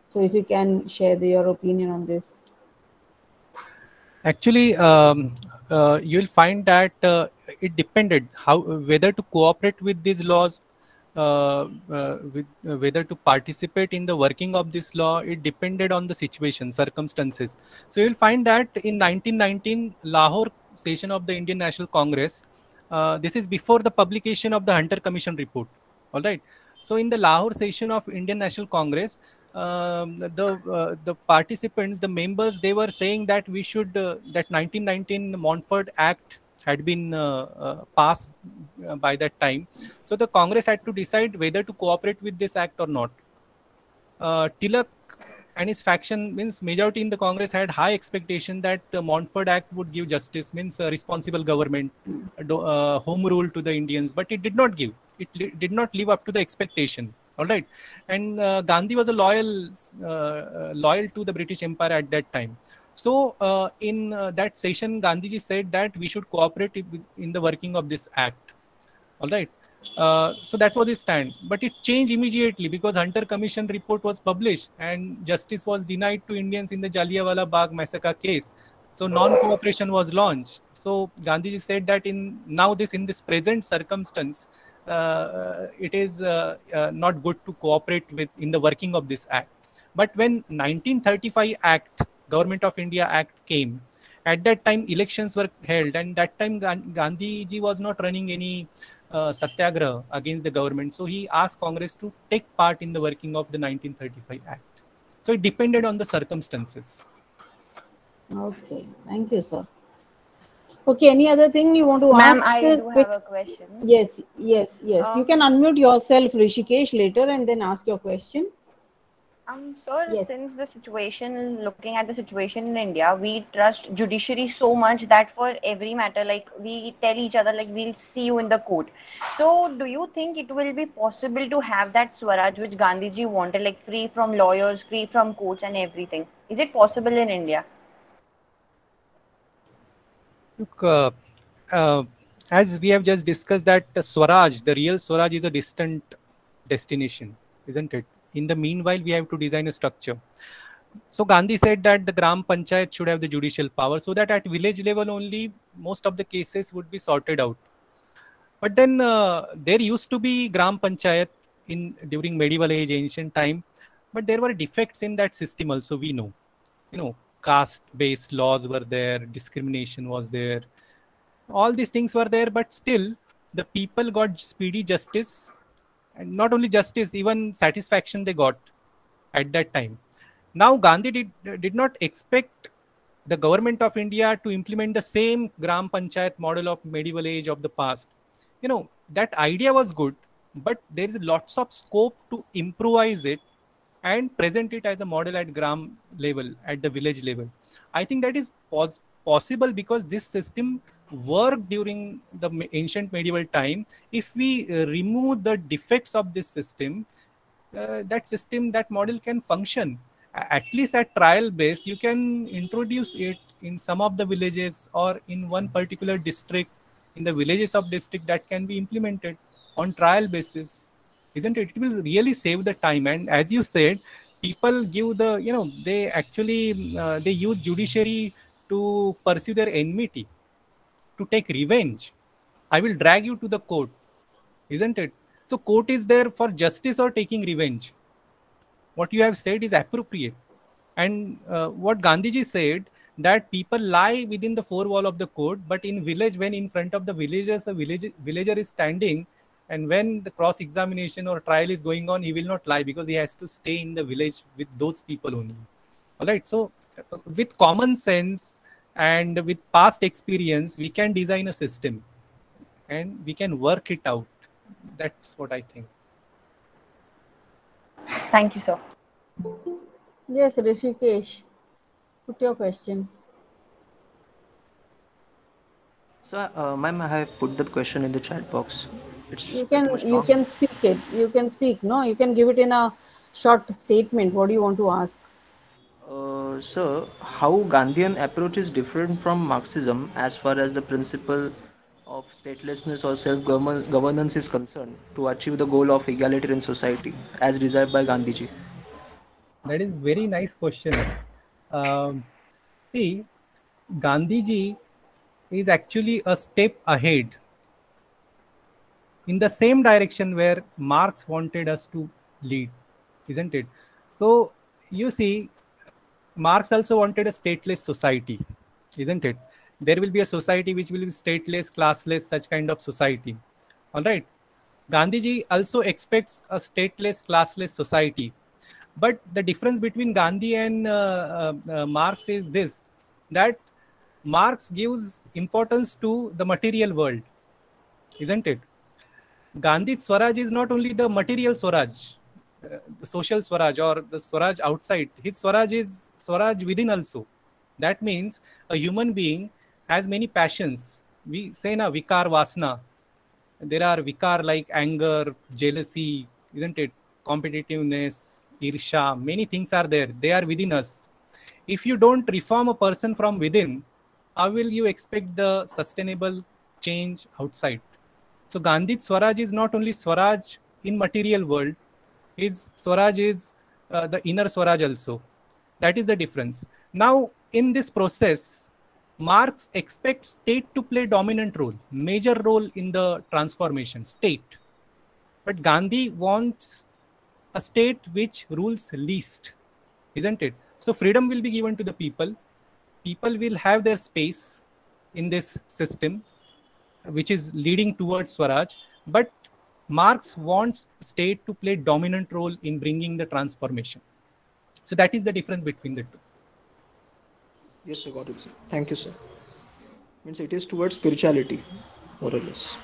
Speaker 3: So if you can share your opinion on this.
Speaker 4: Actually, you'll find that it depended how whether to cooperate with these laws, whether to participate in the working of this law. It depended on the situation, circumstances. So you will find that in 1919 Lahore session of the Indian National Congress, this is before the publication of the Hunter Commission report. All right. So in the Lahore session of Indian National Congress, the participants, the members, they were saying that we should that 1919 Montfort Act had been passed by that time. So the Congress had to decide whether to cooperate with this act or not. Tilak and his faction, means majority in the Congress, had high expectation that Montfort Act would give justice, means responsible government, home rule to the Indians, but it did not give. It did not live up to the expectation. All right, and Gandhi was a loyal to the British Empire at that time. So in that session, Gandhiji said that we should cooperate in the working of this act. All right. So that was his stand, but it changed immediately because Hunter Commission report was published and justice was denied to Indians in the Jallianwala Bagh massacre case. So non-cooperation was launched. So Gandhiji said that in this present circumstance, it is not good to cooperate with in the working of this act. But when 1935 Act, Government of India Act came, at that time elections were held, and that time Gandhiji was not running any satyagraha against the government. So he asked Congress to take part in the working of the 1935 Act. So it depended on the circumstances.
Speaker 3: Okay, thank you, sir. Okay, any other thing you want to
Speaker 1: Ma'am,
Speaker 3: ask?
Speaker 1: I do have a question.
Speaker 3: Yes. You can unmute yourself, Rishikesh, later and then ask your question.
Speaker 1: Sir,
Speaker 3: Yes.
Speaker 1: since the situation, looking at the situation in India, we trust judiciary so much that for every matter, like we tell each other, like we'll see you in the court. So, do you think it will be possible to have that Swaraj which Gandhiji wanted, like free from lawyers, free from courts and everything? Is it possible in India?
Speaker 4: Look, as we have just discussed that Swaraj, the real Swaraj, is a distant destination, isn't it? In the meanwhile, we have to design a structure. So Gandhi said that the Gram Panchayat should have the judicial power, so that at village level only most of the cases would be sorted out. But then there used to be Gram Panchayat during medieval age, ancient time, but there were defects in that system also. We know, caste-based laws were there, discrimination was there, all these things were there, but still the people got speedy justice. And not only justice, even satisfaction they got at that time. Now Gandhi did not expect the government of India to implement the same Gram Panchayat model of medieval age of the past. That idea was good, but there is lots of scope to improvise it and present it as a model at gram level, at the village level. I think that is possible because this system worked during the ancient medieval time. If we remove the defects of this system, that model can function. At least at trial base, you can introduce it in some of the villages or in one particular district, in the villages of district, that can be implemented on trial basis, isn't it? It will really save the time. And as you said, people give they actually they use judiciary to pursue their enmity, to take revenge. I will drag you to the court, isn't it? So court is there for justice or taking revenge. What you have said is appropriate. And what Gandhiji said, that people lie within the four wall of the court, but in village, when in front of the villagers, the villager is standing, and when the cross examination or trial is going on, he will not lie because he has to stay in the village with those people only. All right. So with common sense and with past experience, we can design a system and we can work it out. That's what I think.
Speaker 1: Thank you, sir.
Speaker 3: Yes, Rishikesh, put your question.
Speaker 6: So, ma'am, I have put that question in the chat box.
Speaker 3: You can speak it. You can speak. No, you can give it in a short statement. What do you want to ask?
Speaker 6: Sir, how Gandhian approach is different from Marxism as far as the principle of statelessness or self-governance is concerned to achieve the goal of egalitarian society as desired by Gandhiji?
Speaker 4: That is very nice question. See, Gandhiji is actually a step ahead in the same direction where Marx wanted us to lead, isn't it? So you see, Marx also wanted a stateless society, isn't it? There will be a society which will be stateless, classless, such kind of society. All right. Gandhiji also expects a stateless, classless society. But the difference between Gandhi and Marx is this, that Marx gives importance to the material world, isn't it? Gandhi's Swaraj is not only the material Swaraj, the social Swaraj or the Swaraj outside. His Swaraj is Swaraj within also. That means a human being has many passions. We say na vikar vasna. There are vikar like anger, jealousy, isn't it? Competitiveness, irsha, many things are there. They are within us. If you don't reform a person from within, how will you expect the sustainable change outside? So Gandhi's Swaraj is not only Swaraj in material world, his Swaraj is the inner Swaraj also. That is the difference. Now, in this process, Marx expects state to play dominant role, major role in the transformation, state. But Gandhi wants a state which rules least, isn't it? So freedom will be given to the people. People will have their space in this system, which is leading towards Swaraj. But Marx wants state to play dominant role in bringing the transformation. So that is the difference between the two.
Speaker 6: Yes, sir, got it, sir. Thank you, sir. Means it is towards spirituality, more or less.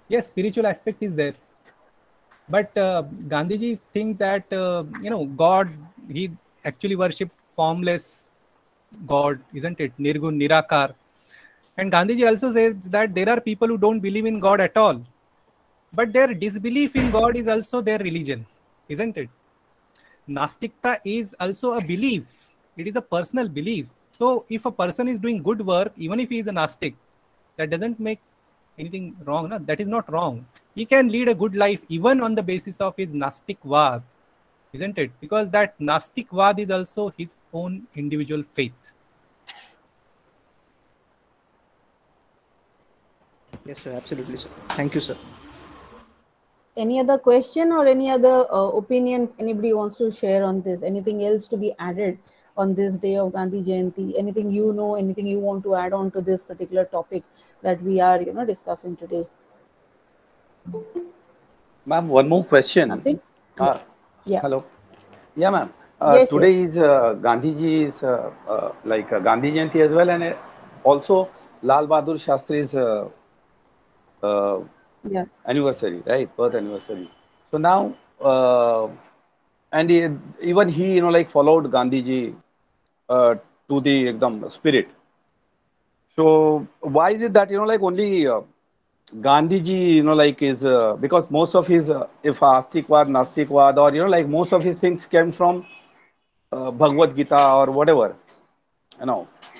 Speaker 4: Yes, spiritual aspect is there. But Gandhiji thinks that, God, he actually worshipped formless God, isn't it? Nirgun, Nirakar. And Gandhiji also says that there are people who don't believe in God at all. But their disbelief in God is also their religion, isn't it? Nastikta is also a belief. It is a personal belief. So if a person is doing good work, even if he is a Nastik, that doesn't make anything wrong. No? That is not wrong. He can lead a good life even on the basis of his Nastikvad, isn't it? Because that Nastikvad is also his own individual faith.
Speaker 6: Yes, sir, absolutely, sir. Thank you, sir.
Speaker 3: Any other question or any other opinions anybody wants to share on this? Anything else to be added on this day of Gandhi Jayanti? Anything you know, anything you want to add on to this particular topic that we are, discussing today?
Speaker 5: Ma'am, one more question.
Speaker 3: Nothing? Yeah.
Speaker 5: Hello. Yeah, ma'am.
Speaker 3: Yes,
Speaker 5: Today is Gandhiji's Gandhi Jayanti as well, and also Lal Bahadur Shastri's anniversary, right? Birth anniversary. So now, and even he, followed Gandhiji to the ekdam spirit. So why is it that only Gandhiji, is because most of his, if Astikvad, Nastikvad, or most of his things came from Bhagavad Gita or whatever,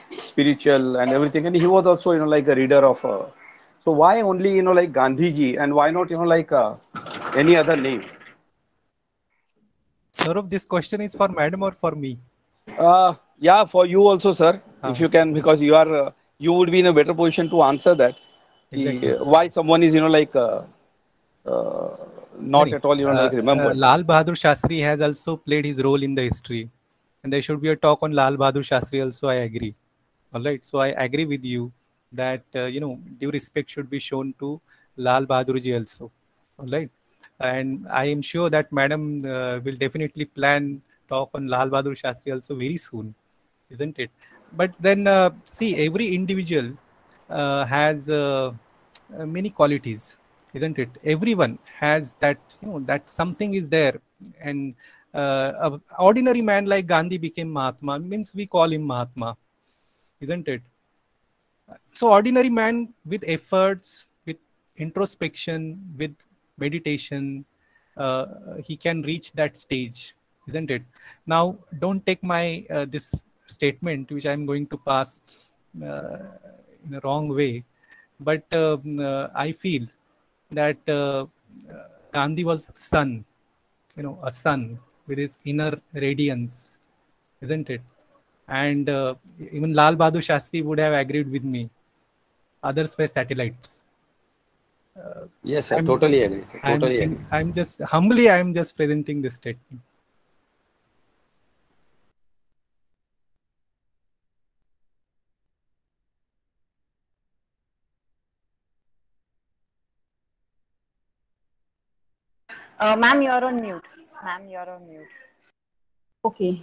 Speaker 5: spiritual and everything. And he was also, like a reader of. So why only, Gandhiji, and why not, any other name?
Speaker 4: Saurabh, this question is for madam or for me?
Speaker 5: Yeah, for you also, sir. If you can, because you are, you would be in a better position to answer that.
Speaker 4: Exactly.
Speaker 5: Why someone is, not at all, remembered.
Speaker 4: Lal Bahadur Shastri has also played his role in the history, and there should be a talk on Lal Bahadur Shastri also. I agree. All right. So I agree with you that due respect should be shown to Lal Bahadur ji also. All right. And I am sure that madam will definitely plan talk on Lal Bahadur Shastri also very soon, isn't it? But then see, every individual has many qualities, isn't it? Everyone has that, that something is there. And an ordinary man like Gandhi became Mahatma, means we call him Mahatma, isn't it? So ordinary man with efforts, with introspection, with meditation, he can reach that stage, isn't it? Now, don't take my this statement, which I'm going to pass in a wrong way, but I feel that Gandhi was sun, a sun with his inner radiance, isn't it? and even Lal Bahadur Shastri would have agreed with me. Others were satellites.
Speaker 5: Yes, sir. Totally agree. Sir. Totally agree.
Speaker 4: I'm just humbly, I'm just presenting this statement.
Speaker 1: Ma'am, you're on mute. Ma'am, you're on mute.
Speaker 3: Okay.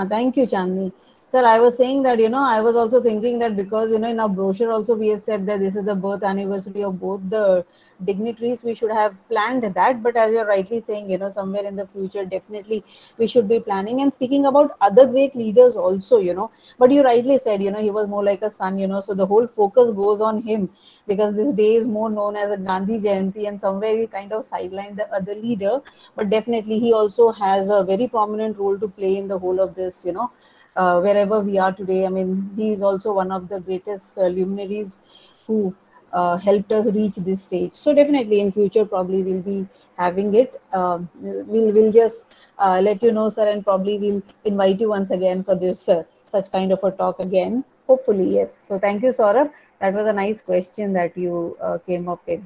Speaker 3: Thank you, Chandni. Sir, I was saying that, I was also thinking that because, in our brochure also we have said that this is the birth anniversary of both the dignitaries, we should have planned that. But as you're rightly saying, somewhere in the future, definitely we should be planning and speaking about other great leaders also, But you rightly said, he was more like a son, so the whole focus goes on him because this day is more known as a Gandhi Jayanti and somewhere we kind of sideline the other leader. But definitely he also has a very prominent role to play in the whole of this, wherever we are today. I mean, he is also one of the greatest luminaries who helped us reach this stage. So definitely in future, probably we'll be having it. We'll just let you know, sir, and probably we'll invite you once again for this such kind of a talk again. Hopefully, yes. So thank you, Saurabh. That was a nice question that you came up with.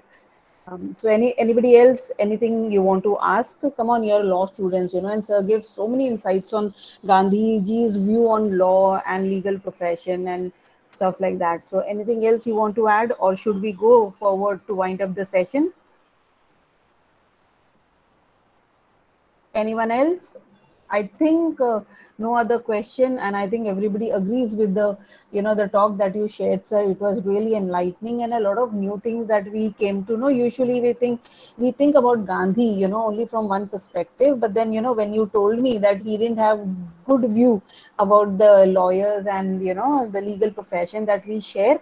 Speaker 3: So anybody else, anything you want to ask? Come on, you're law students, and sir gives so many insights on Gandhiji's view on law and legal profession and stuff like that. So anything else you want to add, or should we go forward to wind up the session? Anyone else? I think no other question, and I think everybody agrees with the, the talk that you shared, sir. It was really enlightening and a lot of new things that we came to know. Usually we think about Gandhi, only from one perspective, but then, when you told me that he didn't have good view about the lawyers and, the legal profession that we share,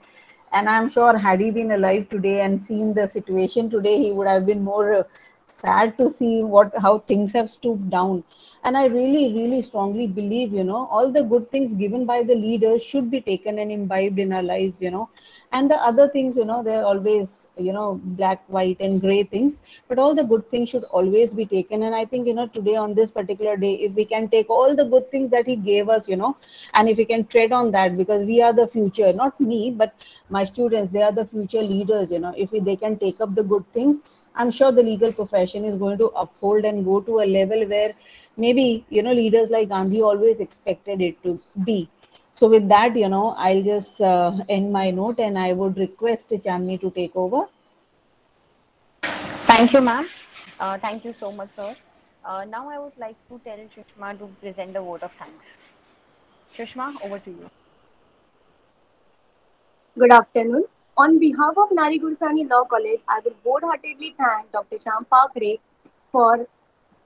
Speaker 3: and I'm sure had he been alive today and seen the situation today, he would have been more sad to see how things have stooped down. And I really strongly believe, all the good things given by the leaders should be taken and imbibed in our lives, and the other things, they're always, black, white and gray things, but all the good things should always be taken. And I think, today on this particular day, if we can take all the good things that he gave us, and if we can tread on that, because we are the future, not me, but my students, they are the future leaders, if they can take up the good things, I'm sure the legal profession is going to uphold and go to a level where maybe, leaders like Gandhi always expected it to be. So with that, I'll just end my note and I would request Chandni to take over.
Speaker 1: Thank you, ma'am. Thank you so much, sir. Now I would like to tell Shushma to present the vote of thanks. Shushma, over to you.
Speaker 7: Good afternoon. On behalf of Nari Gursani Law College, I will wholeheartedly thank Dr. Shyam Phakre for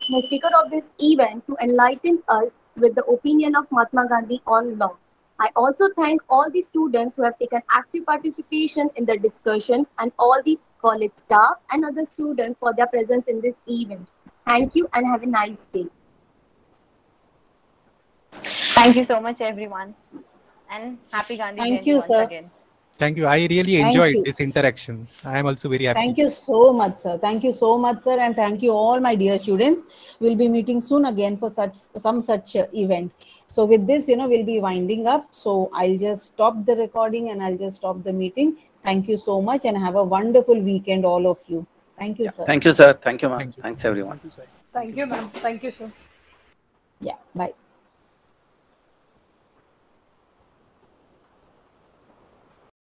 Speaker 7: the speaker of this event to enlighten us with the opinion of Mahatma Gandhi on law. I also thank all the students who have taken active participation in the discussion and all the college staff and other students for their presence in this event. Thank you and have a nice day.
Speaker 1: Thank you so much, everyone. And happy Gandhi Jayanti once again.
Speaker 4: Thank you. I really enjoyed this interaction. I am also very happy.
Speaker 3: Thank you so much, sir. Thank you so much, sir. And thank you all my dear students. We'll be meeting soon again for some such event. So with this, we'll be winding up. So I'll just stop the recording and I'll just stop the meeting. Thank you so much and have a wonderful weekend, all of you. Thank you, sir.
Speaker 5: Thank you, sir. Thank you, ma'am. Thanks, everyone.
Speaker 8: Thank you, ma'am. Thank you, sir.
Speaker 3: Yeah, bye.